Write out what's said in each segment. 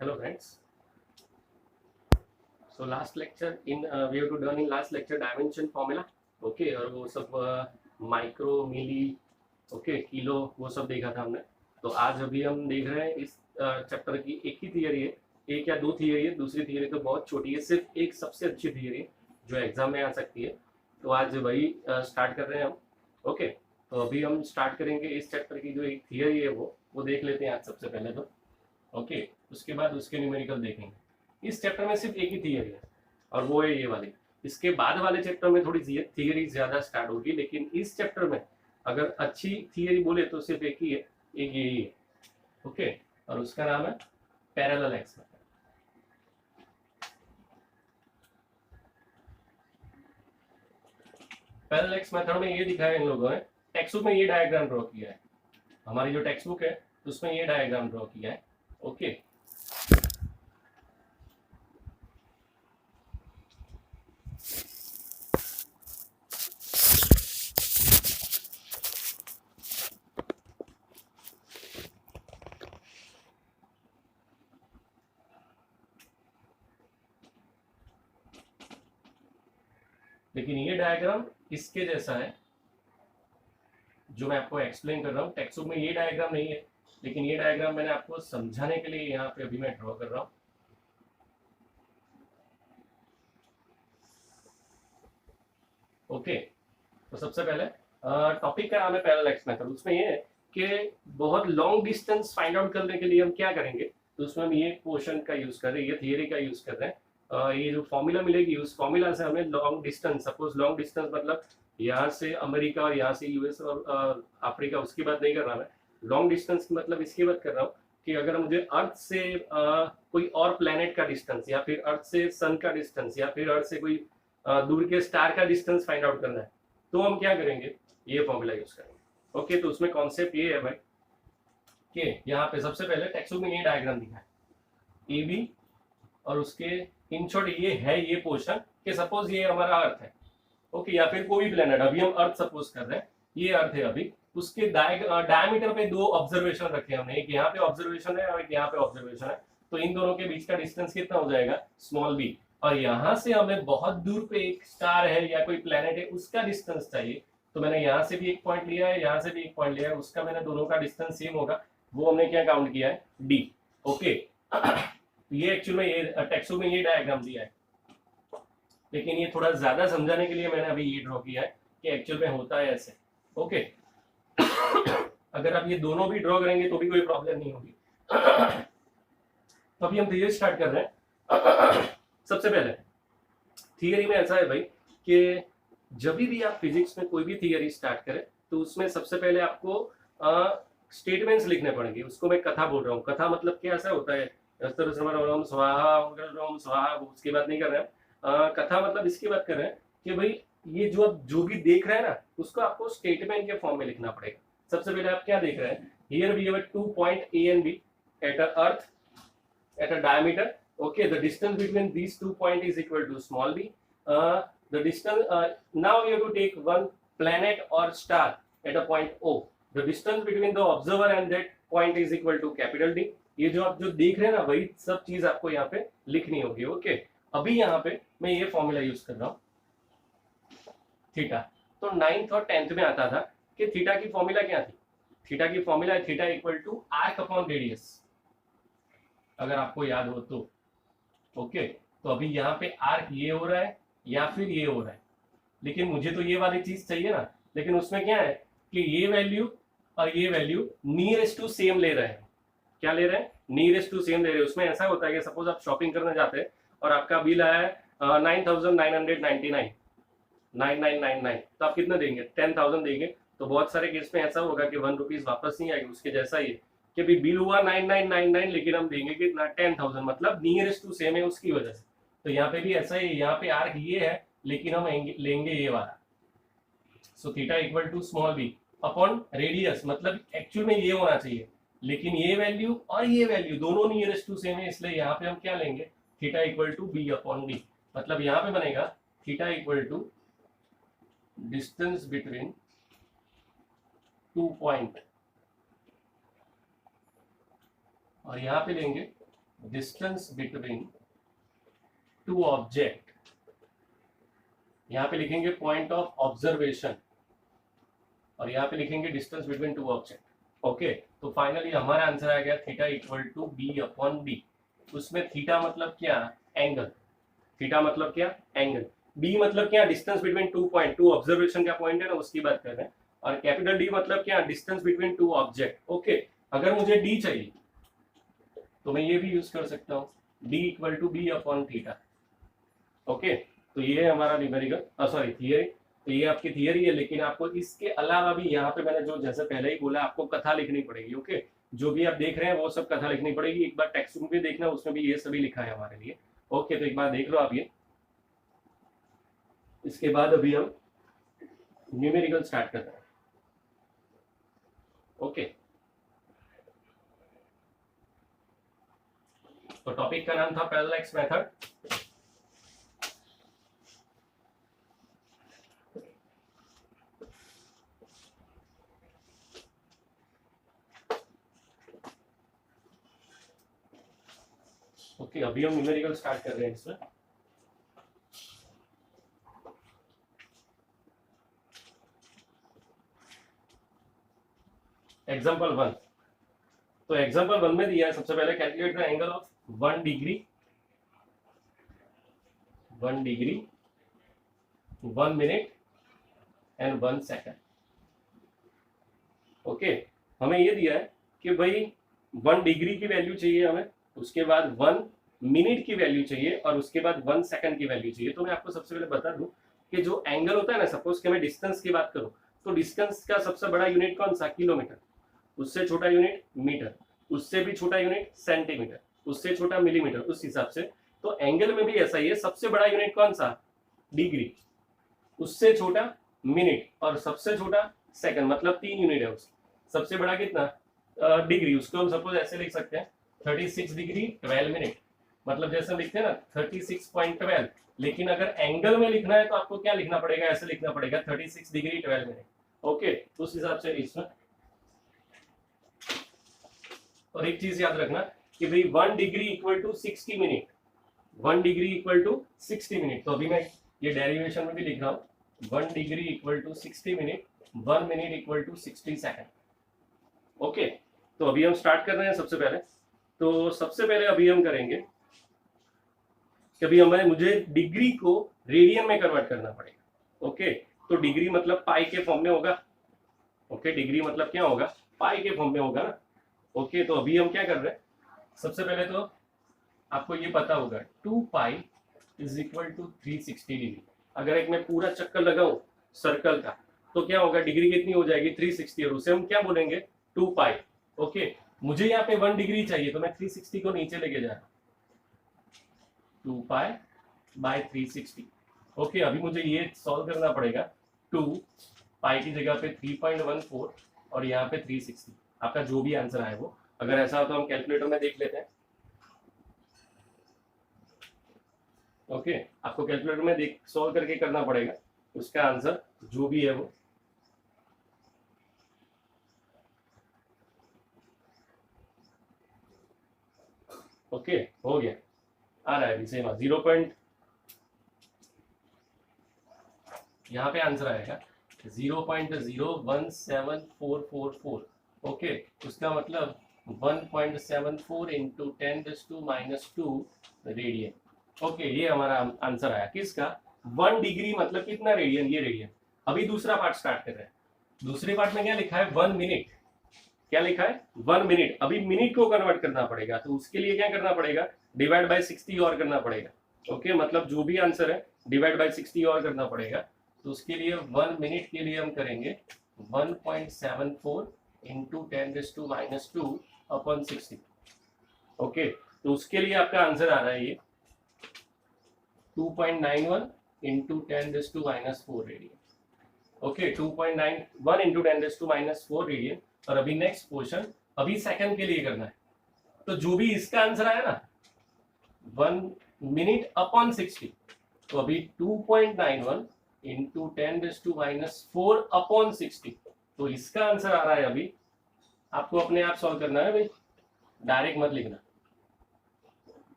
Hello friends. So last lecture in we have to learn in last lecture dimension formula. Okay, और वो सब micro मिली okay kilo वो सब देखा था हमने. तो आज अभी हम देख रहे हैं इस चैप्टर की एक ही थियरी है, एक या दो थियरी है. दूसरी थियरी तो बहुत छोटी है, सिर्फ एक सबसे अच्छी थियरी है जो एग्जाम में आ सकती है. तो आज वही स्टार्ट कर रहे हैं हम. ओके, तो अभी हम स्टार्ट करेंगे इस चैप्टर की जो एक थियरी है वो देख लेते हैं आज सबसे पहले तो. ओके, उसके बाद उसके न्यूमेरिकल देखेंगे. इस चैप्टर में सिर्फ एक ही थियरी है और वो है ये वाली. इसके बाद वाले चैप्टर में थोड़ी थियरी ज्यादा स्टार्ट होगी, लेकिन इस चैप्टर में अगर अच्छी थियरी बोले तो सिर्फ एक ही है, एक यही है. ओके, और उसका नाम है parallel x method. Parallel x method में ये दिखाया इन लोगों ने, टेक्स्ट बुक में ये डायग्राम ड्रॉ किया है. हमारी जो टेक्स्ट बुक है उसमें ये डायग्राम ड्रॉ किया है. ओके, लेकिन ये डायग्राम इसके जैसा है जो मैं आपको एक्सप्लेन कर रहा हूँ. टेक्स्ट बुक में ये डायग्राम नहीं है, लेकिन ये डायग्राम मैंने आपको समझाने के लिए यहाँ पे अभी मैं ड्रॉ कर रहा हूँ. ओके, तो सबसे पहले टॉपिक का नाम है पैरेलल एक्स मेथड. उसमें ये है कि बहुत लॉन्ग डिस्टेंस फाइंड आउट करने के लिए हम क्या करेंगे. तो उसमें हम ये क्वेश्चन का यूज कर रहे हैं, ये थियरी का यूज कर रहे हैं. ये जो फॉर्मूला मिलेगी उस फॉर्मूला से हमें long distance, suppose long distance मतलब यहाँ से अमेरिका और यहाँ से यूएस और अफ्रीका, उसकी बात नहीं कर रहा मैं. लॉन्ग डिस्टेंस मतलब इसकी बात कर रहा हूँ कि अगर मुझे अर्थ से कोई और प्लेनेट का डिस्टेंस, या फिर अर्थ से सन का डिस्टेंस, या फिर अर्थ से कोई दूर के स्टार का डिस्टेंस फाइंड आउट करना है, तो हम क्या करेंगे, ये फॉर्मूला यूज करेंगे. ओके, तो उसमें कॉन्सेप्ट ये है भाई कि यहाँ पे सबसे पहले टेक्स्ट बुक में ये डायग्राम दिखा है ए बी, और उसके इन शॉर्ट ये है ये पोर्शन कि सपोज ये हमारा अर्थ है. ओके, या फिर कोई प्लेनेट, अभी हम अर्थ सपोज कर रहे हैं, ये अर्थ है अभी. उसके डायमीटर पे दो ऑब्जर्वेशन रखे हमने, एक यहाँ पे ऑब्जर्वेशन है और एक यहाँ पे ऑब्जर्वेशन है. तो इन दोनों के बीच का डिस्टेंस कितना हो जाएगा, स्मॉल बी. और यहाँ से हमें बहुत दूर पे एक स्टार है या कोई प्लेनेट है, उसका डिस्टेंस चाहिए. तो मैंने यहाँ से भी एक पॉइंट लिया है, यहाँ से भी एक पॉइंट लिया है, उसका मैंने दोनों का डिस्टेंस सेम होगा, वो हमने क्या काउंट किया है, डी. ओके, ये एक्चुअल में ये टेक्स्ट बुक में ये डायग्राम दिया है, लेकिन ये थोड़ा ज्यादा समझाने के लिए मैंने अभी ये ड्रॉ किया है कि एक्चुअल में होता है ऐसे. ओके, अगर आप ये दोनों भी ड्रॉ करेंगे तो भी कोई प्रॉब्लम नहीं होगी. तो अभी हम थियरी स्टार्ट कर रहे हैं. सबसे पहले थियरी में ऐसा है भाई कि जब भी आप फिजिक्स में कोई भी थियरी स्टार्ट करें तो उसमें सबसे पहले आपको स्टेटमेंट्स लिखने पड़ेंगे. उसको मैं कथा बोल रहा हूँ. कथा मतलब क्या ऐसा होता है, स्वाहा, स्वाहा, उसकी बात नहीं कर रहे हैं. कथा मतलब इसकी बात कर रहे हैं कि भाई ये जो आप जो भी देख रहे हैं ना, उसको आपको स्टेटमेंट के फॉर्म में लिखना पड़ेगा. सबसे पहले आप क्या देख रहे हैं, here we have 2 point A and B at a earth at a diameter. Okay, the distance between these 2 points is equal to small b. The distance, now we have to take one planet or star at a point O. The distance between the observer and that point is equal to capital D. ये जो आप जो देख रहे हैं ना, वही सब चीज आपको यहाँ पे लिखनी होगी. ओके, अभी यहाँ पे मैं ये फॉर्मूला यूज कर रहा हूँ, थीटा. तो 9th और 10th में आता था कि थीटा की फॉर्मूला क्या थी. थीटा की फॉर्मूला है theta equal to arc upon radius, अगर आपको याद हो तो. ओके, तो अभी यहाँ पे आर्क ये हो रहा है या फिर ये हो रहा है, लेकिन मुझे तो ये वाली चीज चाहिए ना. लेकिन उसमें क्या है कि ये वैल्यू और ये वैल्यू नियरेस्ट टू सेम ले रहे हैं. क्या ले रहे हैं, नियरेस्ट टू सेम ले रहे हैं. उसमें ऐसा होता है कि सपोज आप शॉपिंग करने जाते हैं और आपका बिल आया है 9,999, 9999, तो आप कितना देंगे, 10,000 देंगे. तो बहुत सारे केस में ऐसा होगा कि 1 रुपीज वापस नहीं आएगी. उसके जैसा ही कि भी बिल हुआ 9999, लेकिन हम देंगे कितना, 10,000, मतलब नियरेस्ट टू सेम है उसकी वजह से. तो यहाँ पे भी ऐसा ही, यहाँ पे आर्क ये है लेकिन हम लेंगे ये वाला. So theta equal to small B upon radius, मतलब एक्चुअल में ये होना चाहिए, लेकिन ये वैल्यू और ये वैल्यू दोनों नियरेस्ट टू सेम है, इसलिए यहाँ पे हम क्या लेंगे, theta equal to B upon D. मतलब यहाँ पे बनेगा theta equal to distance between 2 point, और यहाँ पे लेंगे डिस्टेंस बिटवीन टू ऑब्जेक्ट, यहां पे लिखेंगे पॉइंट ऑफ ऑब्जर्वेशन और यहाँ पे लिखेंगे distance between two object. Okay, तो फाइनली हमारा आंसर आ गया theta equal to B upon D. उसमें थीटा मतलब क्या, एंगल। थीटा मतलब क्या, एंगल। बी मतलब क्या, distance between two point, two observation का पॉइंट है ना, उसकी बात कर रहे हैं। और कैपिटल डी मतलब क्या, distance between two object. Okay, अगर मुझे डी चाहिए तो मैं ये भी यूज कर सकता हूँ, D equal to B upon theta. Okay, तो ये है हमारा न्यूमेरिकल, सॉरी थियरी। तो ये आपकी थियरी है, लेकिन आपको इसके अलावा भी यहाँ पे मैंने जो जैसे पहले ही बोला, आपको कथा लिखनी पड़ेगी। ओके, जो भी आप देख रहे हैं वो सब कथा लिखनी पड़ेगी। एक बार टेक्स्ट बुक भी देखना, उसमें भी ये सभी लिखा है हमारे लिए। ओके, तो एक बार देख लो आप ये। इसके बाद अभी हम न्यूमेरिकल स्टार्ट करते हैं। ओके, तो टॉपिक का नाम था पैरेलल मेथड। ओके, अभी हम न्यूमेरिकल स्टार्ट कर रहे हैं इसमें। एग्जाम्पल 1, तो एग्जाम्पल 1 में दिया है सबसे पहले calculate the angle of 1 degree 1 minute and 1 second. Okay, हमें ये दिया है कि भाई 1 डिग्री की वैल्यू चाहिए हमें, उसके बाद 1 मिनट की वैल्यू चाहिए और उसके बाद 1 सेकंड की वैल्यू चाहिए। तो मैं आपको सबसे पहले बता दूं कि जो एंगल होता है ना, सपोज कि मैं डिस्टेंस की बात करूं, तो डिस्टेंस का सबसे बड़ा यूनिट कौन सा, किलोमीटर। उससे छोटा यूनिट मीटर, उससे भी छोटा यूनिट सेंटीमीटर, उससे छोटा मिलीमीटर, उस हिसाब से। तो एंगल में भी ऐसा ही है, सबसे बड़ा यूनिट कौन सा, डिग्री, उससे छोटा मिनट और सबसे छोटा सेकंड, मतलब 3 यूनिट है उससे। सबसे बड़ा कितना, डिग्री, उसको हम सपोज ऐसे लिख सकते हैं 36 डिग्री 12 मिनट, मतलब जैसे हम लिखते हैं ना 36.12। लेकिन अगर एंगल में लिखना है तो आपको क्या लिखना पड़ेगा, ऐसे लिखना पड़ेगा 36 डिग्री 12 मिनट। ओके, तो उस हिसाब से इसमें। और एक चीज याद रखना कि भाई 1 degree equal to 60 minute, 1 degree equal to 60 minute. तो अभी मैं ये डेरिवेशन में भी लिख रहा हूँ, 1 degree equal to 60 minute, 1 minute equal to 60 second. Okay, तो अभी हम स्टार्ट कर रहे हैं। सबसे पहले अभी हम करेंगे कि अभी मुझे डिग्री को रेडियन में कन्वर्ट करना पड़ेगा। ओके, तो डिग्री मतलब पाई के फॉर्म में होगा। ओके, डिग्री मतलब क्या होगा, पाई के फॉर्म में होगा ना। ओके, तो अभी हम क्या कर रहे हैं, सबसे पहले तो आपको ये पता होगा 2 pi is equal to 360 degree. अगर एक मैं पूरा चक्कर लगाऊं सर्कल का, तो क्या होगा, डिग्री कितनी हो जाएगी 360, और उसे हम क्या बोलेंगे 2 पाई। ओके, मुझे यहाँ पे 1 डिग्री चाहिए, तो मैं 360 को नीचे लेके जा रहा हूँ, 2 पाई बाय 360। ओके, अभी मुझे ये सॉल्व करना पड़ेगा, 2 पाई की जगह पे 3.14 और यहाँ पे 360। आपका जो भी आंसर आए वो, अगर ऐसा हो तो हम कैलकुलेटर में देख लेते हैं। ओके, आपको कैलकुलेटर में देख सॉल्व करके करना पड़ेगा, उसका आंसर जो भी है वो। ओके, हो गया, आ रहा है अभी सेम 0. यहाँ पे आंसर आएगा 0.017444। ओके, उसका मतलब 1.74 इंटू 10⁻² रेडियन। ओके, ये हमारा आंसर आया किसका, 1 डिग्री मतलब कितना रेडियन, ये रेडियन। अभी दूसरा पार्ट स्टार्ट कर रहे हैं। दूसरे पार्ट में क्या लिखा है, 1 मिनट। क्या लिखा है, 1 मिनट। अभी मिनट को कन्वर्ट करना पड़ेगा, तो उसके लिए क्या करना पड़ेगा, डिवाइड बाय 60 और करना पड़ेगा। ओके, मतलब जो भी आंसर है डिवाइड बाय 60 और करना पड़ेगा। तो उसके लिए 1 मिनट के लिए हम करेंगे 1.74 इंटू 10⁻² अपॉन 60। ओके, तो उसके लिए आपका आंसर आ रहा है ये 2.91 into 10⁻⁴ radian. Okay, 2.91 into 10⁻⁴ radian. और अभी नेक्स्ट क्वेश्चन, अभी सेकंड के लिए करना है। तो जो भी इसका आंसर आया ना 1 मिनट अपॉन 60, तो अभी 2.91 इंटू 10⁻⁴ अपॉन 60, तो इसका आंसर आ रहा है। अभी आपको अपने आप सॉल्व करना है भाई, डायरेक्ट मत लिखना।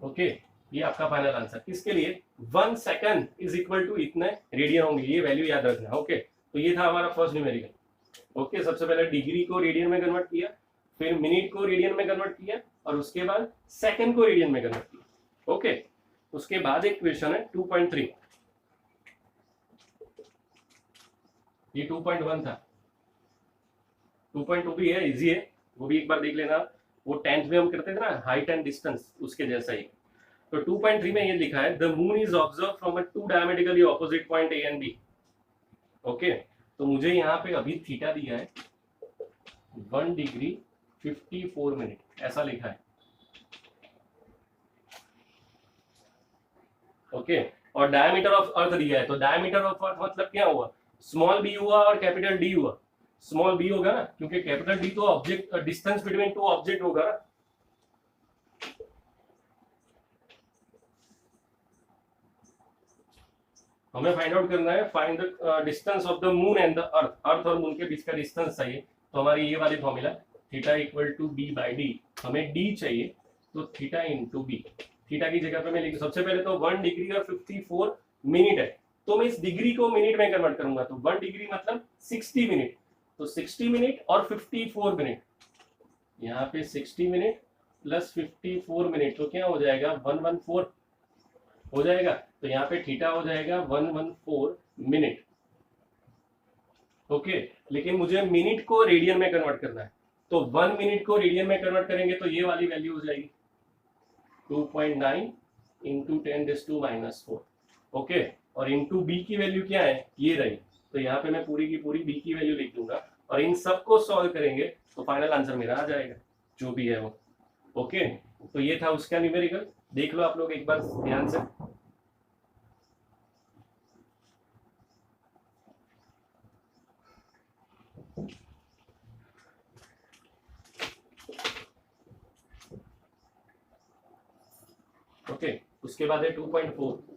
ओके, ये आपका फाइनल आंसर किसके लिए, 1 सेकंड इज इक्वल टू इतने रेडियन होंगे, ये वैल्यू याद रखना। ओके, तो ये था हमारा फर्स्ट न्यूमेरिकल। ओके, सबसे पहले डिग्री को रेडियन में कन्वर्ट किया, फिर मिनट को रेडियन में कन्वर्ट किया, और उसके बाद सेकंड को रेडियन में कन्वर्ट किया। ओके, उसके बाद एक क्वेश्चन है 2.3, ये 2.1 था, 2.2 भी है, इजी है, वो भी एक बार देख लेना। वो 10th में हम करते थे ना, हाइट एंड डिस्टेंस, उसके जैसा ही। तो 2.3 में ये लिखा है, the moon is observe from a two diametrically opposite point A and B. Okay, तो मुझे यहाँ पे अभी थीटा दिया है 1 डिग्री 54 मिनट, ऐसा लिखा है। ओके, और डायमीटर ऑफ अर्थ दिया है, तो डायमीटर ऑफ अर्थ मतलब क्या हुआ, स्मॉल बी हुआ और कैपिटल डी हुआ। स्मॉल बी होगा ना, क्योंकि कैपिटल डी तो object, distance between two object होगा ना। हमें फाइंड आउट करना है, find the distance of the moon and the earth, earth और मून के बीच का डिस्टेंस चाहिए। तो हमारी ये वाली formula, theta equal to B by D, हमें डी चाहिए, तो थीटा इंटू बी। थीटा की जगह पे मैं लिखूं, सबसे पहले तो 1 डिग्री और 54 मिनट है, तो मैं इस डिग्री को मिनट में कन्वर्ट करूंगा, तो 1 डिग्री मतलब 60 मिनट, तो 60 मिनट और 54 मिनट, यहाँ पे 60 मिनट प्लस 54 मिनट, तो क्या हो जाएगा 114 हो जाएगा। तो यहाँ पे थीटा हो जाएगा 114 मिनट। ओके, लेकिन मुझे मिनट को रेडियन में कन्वर्ट करना है, तो 1 मिनट को रेडियन में कन्वर्ट करेंगे तो ये वाली वैल्यू हो जाएगी 2.9 इंटू 10⁻⁴। ओके, और इंटू बी की वैल्यू क्या है, ये रही, तो यहाँ पे मैं पूरी की पूरी बी की वैल्यू लिख दूंगा, और इन सबको सॉल्व करेंगे तो फाइनल आंसर मेरा आ जाएगा, जो भी है वो। ओके, तो ये था उसका न्यूमेरिकल, देख लो आप लोग एक बार ध्यान से। ओके, उसके बाद है 2.4,